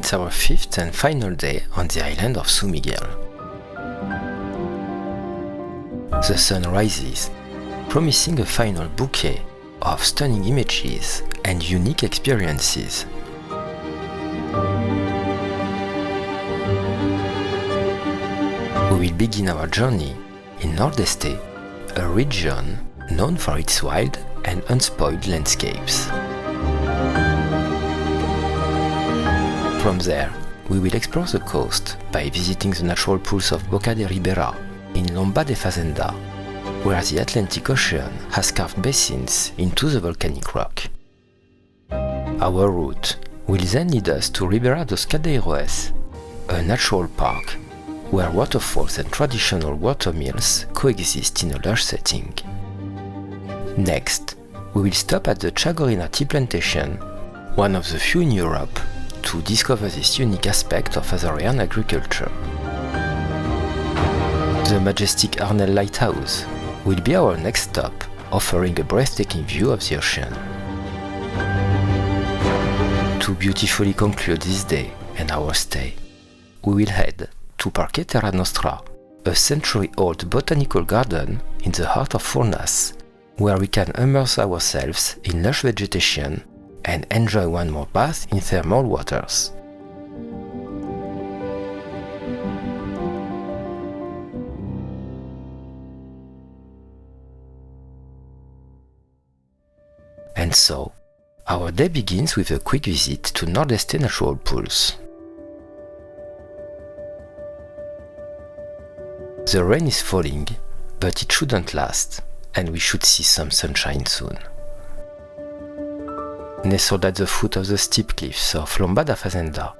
It's our fifth and final day on the island of São Miguel. The sun rises, promising a final bouquet of stunning images and unique experiences. We will begin our journey in Nordeste, a region known for its wild and unspoiled landscapes. From there, we will explore the coast by visiting the natural pools of Boca de Ribeira in Lomba de Fazenda, where the Atlantic Ocean has carved basins into the volcanic rock. Our route will then lead us to Ribeira dos Caldeirões, a natural park where waterfalls and traditional water mills coexist in a lush setting. Next, we will stop at the Chá Gorreana tea plantation, one of the few in Europe, to discover this unique aspect of Azorian agriculture. The majestic Arnell lighthouse will be our next stop, offering a breathtaking view of the ocean. To beautifully conclude this day and our stay, we will head to Parque Terra Nostra, a century-old botanical garden in the heart of Furnas, where we can immerse ourselves in lush vegetation and enjoy one more bath in thermal waters. And so, our day begins with a quick visit to Nordeste natural pools. The rain is falling, but it shouldn't last, and we should see some sunshine soon. Nestled at the foot of the steep cliffs of Lomba da Fazenda,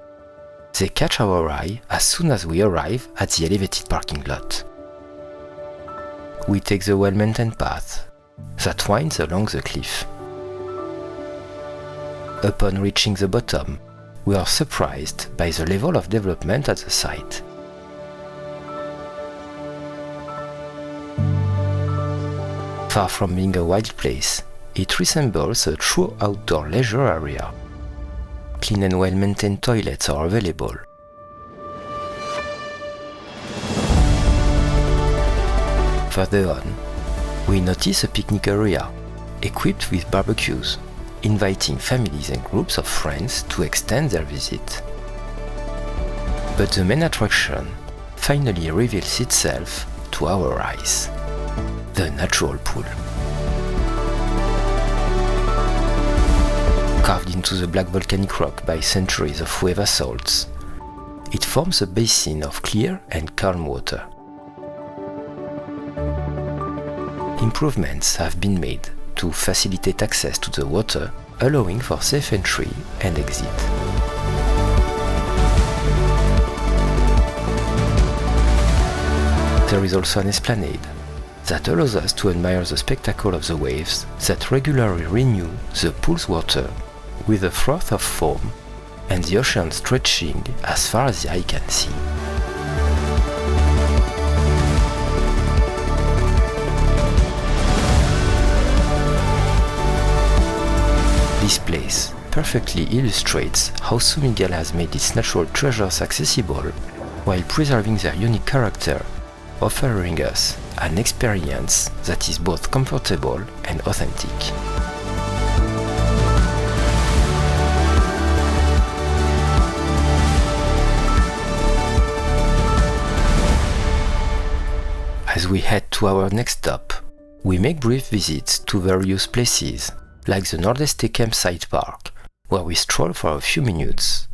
they catch our eye as soon as we arrive at the elevated parking lot. We take the well-maintained path that winds along the cliff. Upon reaching the bottom, we are surprised by the level of development at the site. Far from being a wild place, it resembles a true outdoor leisure area. Clean and well-maintained toilets are available. Further on, we notice a picnic area, equipped with barbecues, inviting families and groups of friends to extend their visit. But the main attraction finally reveals itself to our eyes: the natural pool. Carved into the black volcanic rock by centuries of wave assaults, it forms a basin of clear and calm water. Improvements have been made to facilitate access to the water, allowing for safe entry and exit. There is also an esplanade that allows us to admire the spectacle of the waves that regularly renew the pool's water with a froth of foam and the ocean stretching as far as the eye can see. This place perfectly illustrates how Sao Miguel has made its natural treasures accessible while preserving their unique character, offering us an experience that is both comfortable and authentic. As we head to our next stop, we make brief visits to various places, like the Nordeste campsite park, where we stroll for a few minutes.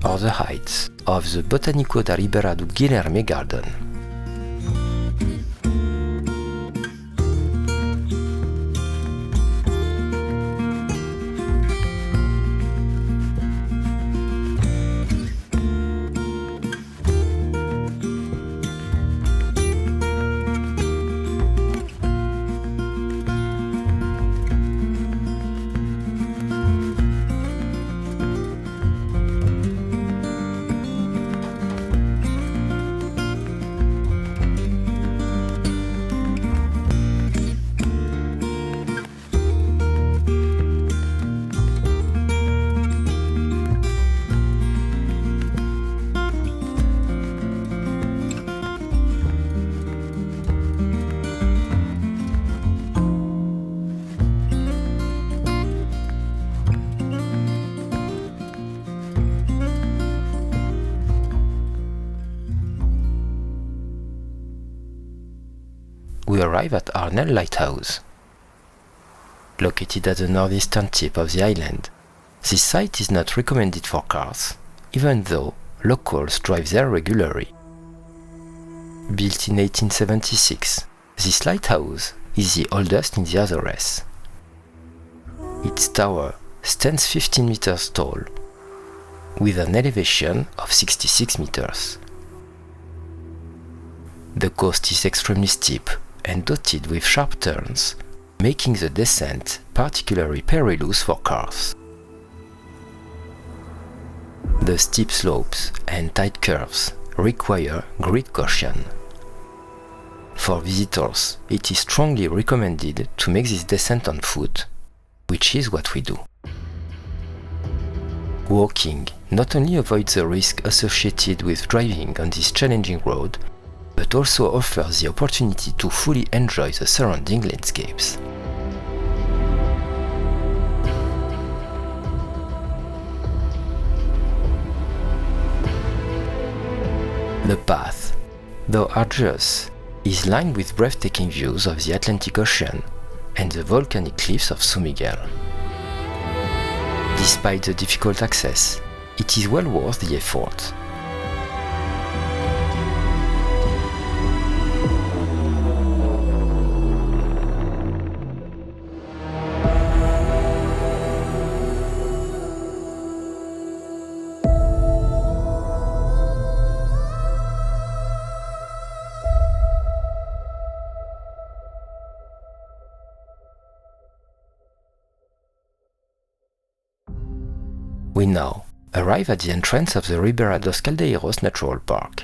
Or the heights of the Botanical da Ribeira do Guilherme garden. we arrive at Arnell Lighthouse. Located at the northeastern tip of the island, this site is not recommended for cars, even though locals drive there regularly. Built in 1876, this lighthouse is the oldest in the Azores. Its tower stands 15 meters tall, with an elevation of 66 meters. The coast is extremely steep and dotted with sharp turns, making the descent particularly perilous for cars. The steep slopes and tight curves require great caution. For visitors, it is strongly recommended to make this descent on foot, which is what we do. Walking not only avoids the risk associated with driving on this challenging road, but also offers the opportunity to fully enjoy the surrounding landscapes. The path, though arduous, is lined with breathtaking views of the Atlantic Ocean and the volcanic cliffs of São Miguel. Despite the difficult access, it is well worth the effort. We now arrive at the entrance of the Ribeira dos Caldeirões Natural Park.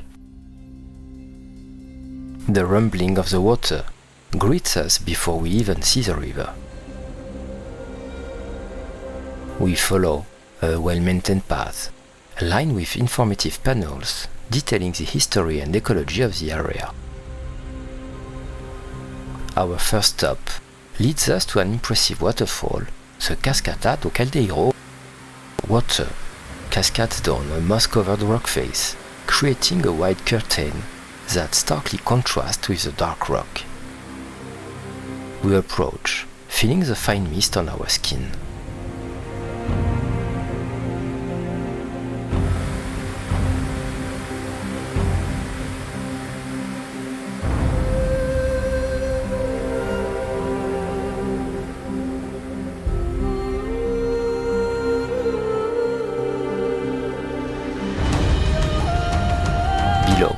The rumbling of the water greets us before we even see the river. We follow a well-maintained path, lined with informative panels detailing the history and ecology of the area. Our first stop leads us to an impressive waterfall, the Cascata do Caldeirão. Water cascades down a moss-covered rock face, creating a wide curtain that starkly contrasts with the dark rock. We approach, feeling the fine mist on our skin. Below,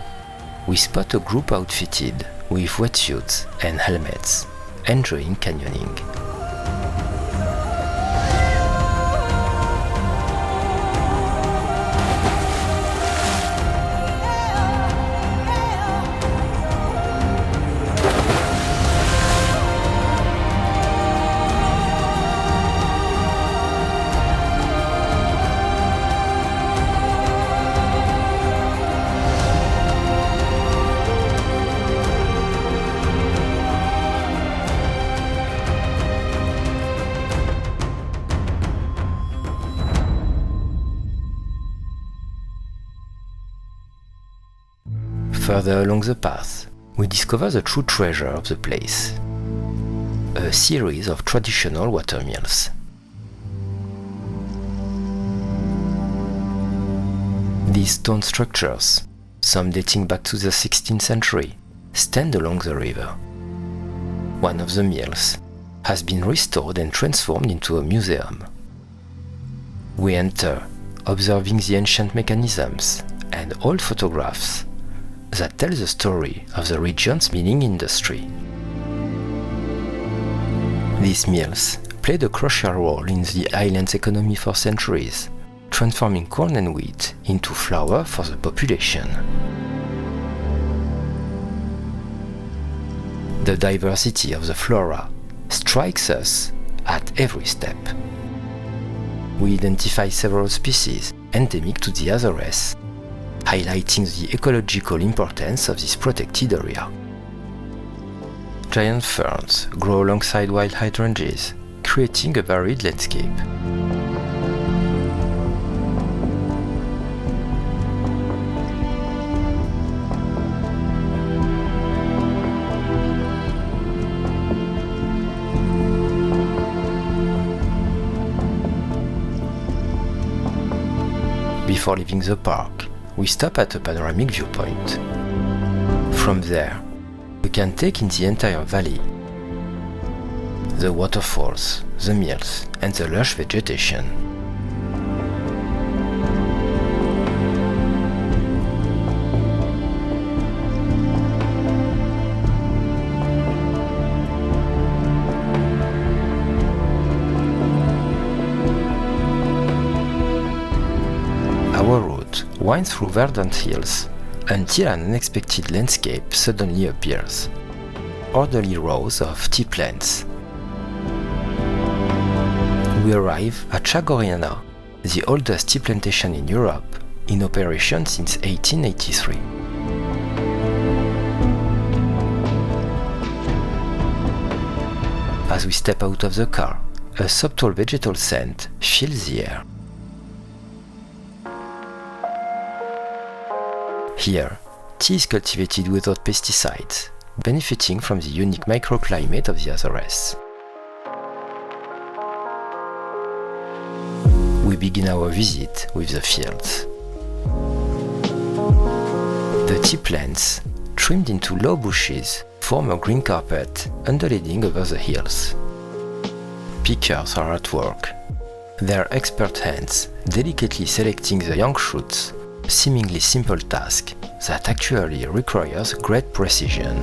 we spot a group outfitted with wetsuits and helmets, enjoying canyoning. Further along the path, we discover the true treasure of the place, a series of traditional water mills. These stone structures, some dating back to the 16th century, stand along the river. One of the mills has been restored and transformed into a museum. We enter, observing the ancient mechanisms and old photographs that tell the story of the region's milling industry. These mills played a crucial role in the island's economy for centuries, transforming corn and wheat into flour for the population. The diversity of the flora strikes us at every step. We identify several species endemic to the Azores, highlighting the ecological importance of this protected area. Giant ferns grow alongside wild hydrangeas, creating a varied landscape. Before leaving the park, we stop at a panoramic viewpoint. From there, we can take in the entire valley, the waterfalls, the mills, and the lush vegetation. Our route winds through verdant hills until an unexpected landscape suddenly appears. Orderly rows of tea plants. We arrive at Chá Gorreana, the oldest tea plantation in Europe, in operation since 1883. As we step out of the car, a subtle vegetal scent fills the air. Here, tea is cultivated without pesticides, benefiting from the unique microclimate of the Azores. We begin our visit with the fields. The tea plants, trimmed into low bushes, form a green carpet undulating over the hills. Pickers are at work, their expert hands delicately selecting the young shoots, a seemingly simple task that actually requires great precision.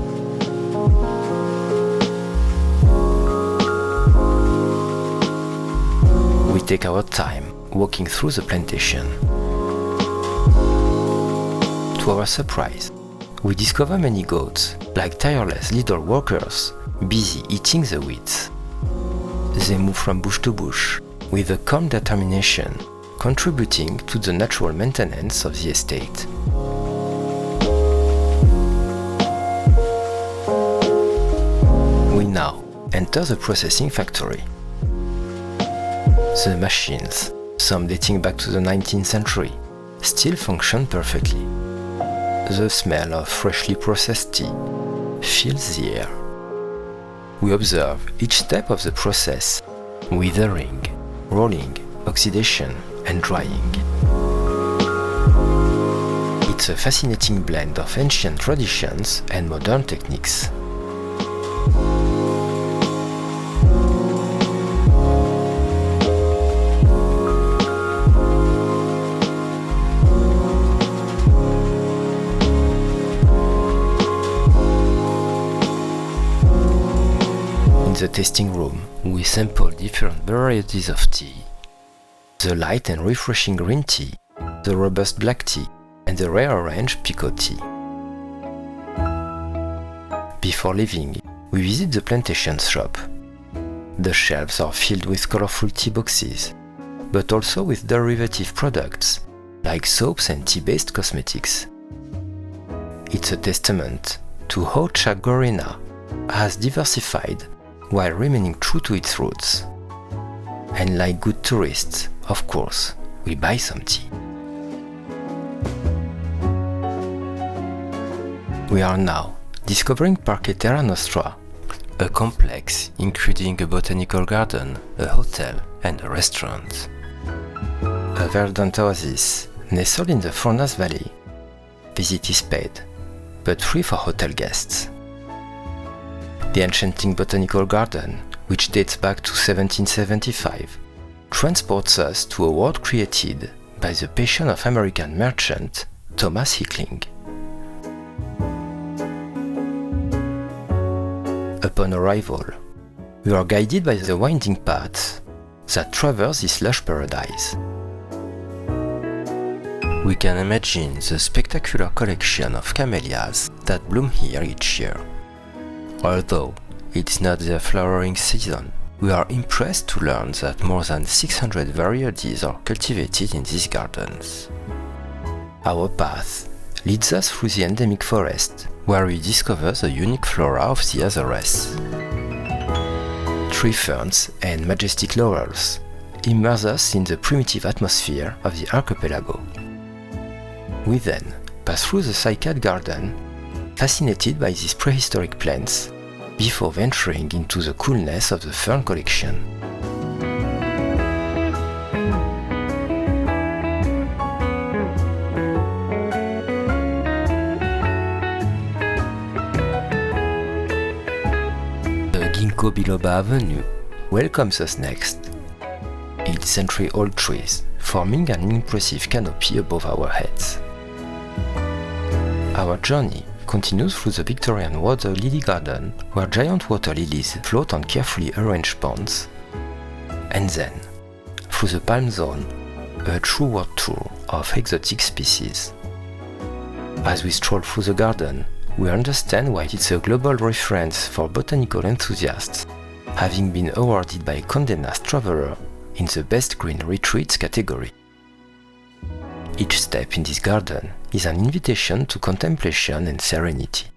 We take our time walking through the plantation. To our surprise, we discover many goats, like tireless little workers, busy eating the weeds. They move from bush to bush, with a calm determination, contributing to the natural maintenance of the estate. We now enter the processing factory. The machines, some dating back to the 19th century, still function perfectly. The smell of freshly processed tea fills the air. We observe each step of the process: withering, rolling, oxidation, and drying. It's a fascinating blend of ancient traditions and modern techniques. In the tasting room, we sample different varieties of tea: the light and refreshing green tea, the robust black tea, and the rare orange picot tea. Before leaving, we visit the plantation shop. The shelves are filled with colorful tea boxes, but also with derivative products, like soaps and tea-based cosmetics. It's a testament to how Chá Gorreana has diversified while remaining true to its roots. And like good tourists, of course, we buy some tea. We are now discovering Parque Terra Nostra, a complex including a botanical garden, a hotel, and a restaurant. A verdant oasis nestled in the Furnas Valley. Visit is paid, but free for hotel guests. The enchanting botanical garden, which dates back to 1775, transports us to a world created by the passion of American merchant Thomas Hickling. Upon arrival, we are guided by the winding paths that traverse this lush paradise. We can imagine the spectacular collection of camellias that bloom here each year. Although it's not their flowering season, we are impressed to learn that more than 600 varieties are cultivated in these gardens. Our path leads us through the endemic forest, where we discover the unique flora of the Azores. Tree ferns and majestic laurels immerse us in the primitive atmosphere of the archipelago. We then pass through the cycad garden, fascinated by these prehistoric plants, before venturing into the coolness of the fern collection. Pico Biloba Avenue welcomes us next. Its century-old trees forming an impressive canopy above our heads. Our journey continues through the Victorian water lily garden, where giant water lilies float on carefully arranged ponds, and then through the palm zone, a true world tour of exotic species. As we stroll through the garden, we understand why it's a global reference for botanical enthusiasts, having been awarded by Condé Nast Traveler in the Best Green Retreats category. Each step in this garden is an invitation to contemplation and serenity.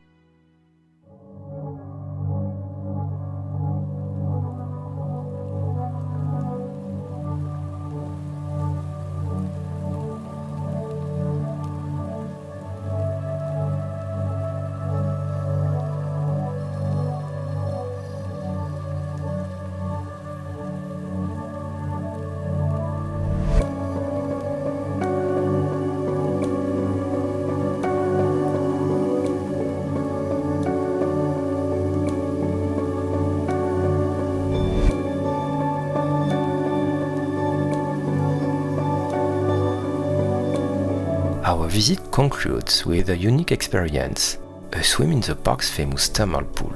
Our visit concludes with a unique experience, a swim in the park's famous thermal pool.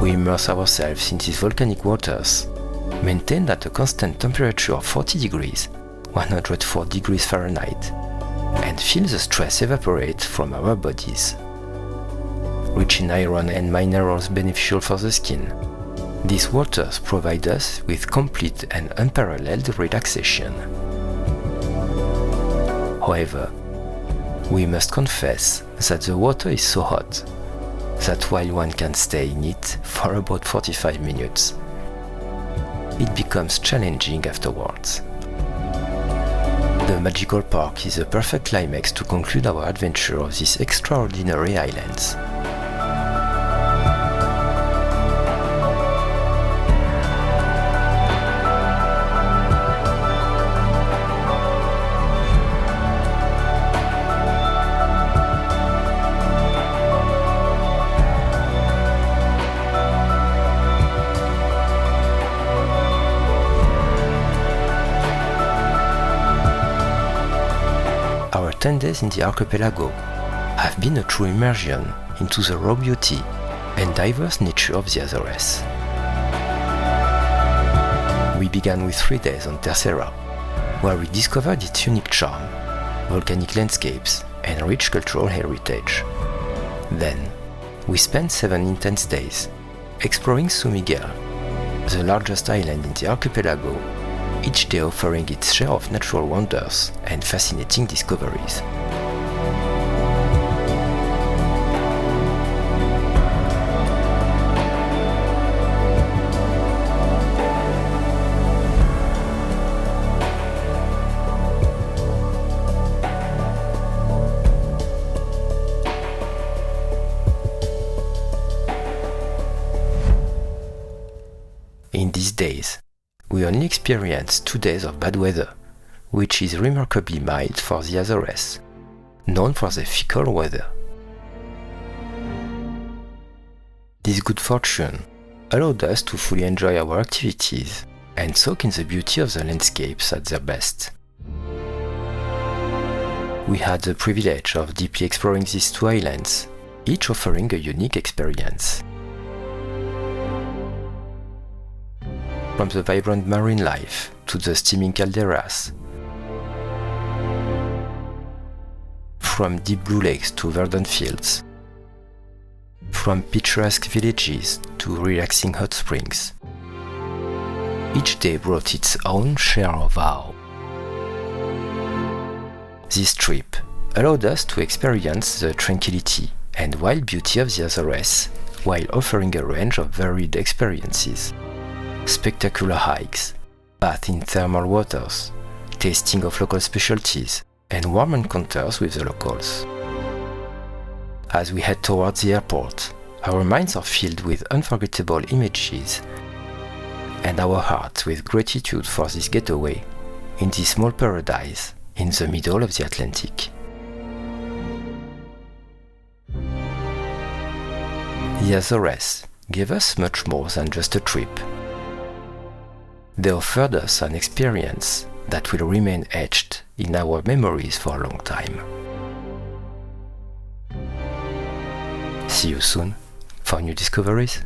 We immerse ourselves in these volcanic waters, maintained at a constant temperature of 40 degrees, 104 degrees Fahrenheit, and feel the stress evaporate from our bodies. Rich in iron and minerals beneficial for the skin, these waters provide us with complete and unparalleled relaxation. However, we must confess that the water is so hot that while one can stay in it for about 45 minutes, it becomes challenging afterwards. The magical park is a perfect climax to conclude our adventure of these extraordinary islands. Our 10 days in the archipelago have been a true immersion into the raw beauty and diverse nature of the Azores. We began with 3 days on Terceira, where we discovered its unique charm, volcanic landscapes, and rich cultural heritage. Then, we spent 7 intense days exploring São Miguel, the largest island in the archipelago, each day offering its share of natural wonders and fascinating discoveries. In these days, we only experienced 2 days of bad weather, which is remarkably mild for the Azores, known for their fickle weather. This good fortune allowed us to fully enjoy our activities and soak in the beauty of the landscapes at their best. We had the privilege of deeply exploring these 2 islands, each offering a unique experience. From the vibrant marine life to the steaming calderas, from deep blue lakes to verdant fields, from picturesque villages to relaxing hot springs, each day brought its own share of awe. This trip allowed us to experience the tranquility and wild beauty of the Azores while offering a range of varied experiences. Spectacular hikes, baths in thermal waters, tasting of local specialties, and warm encounters with the locals. As we head towards the airport, our minds are filled with unforgettable images and our hearts with gratitude for this getaway in this small paradise in the middle of the Atlantic. The Azores gave us much more than just a trip. They offered us an experience that will remain etched in our memories for a long time. See you soon for new discoveries.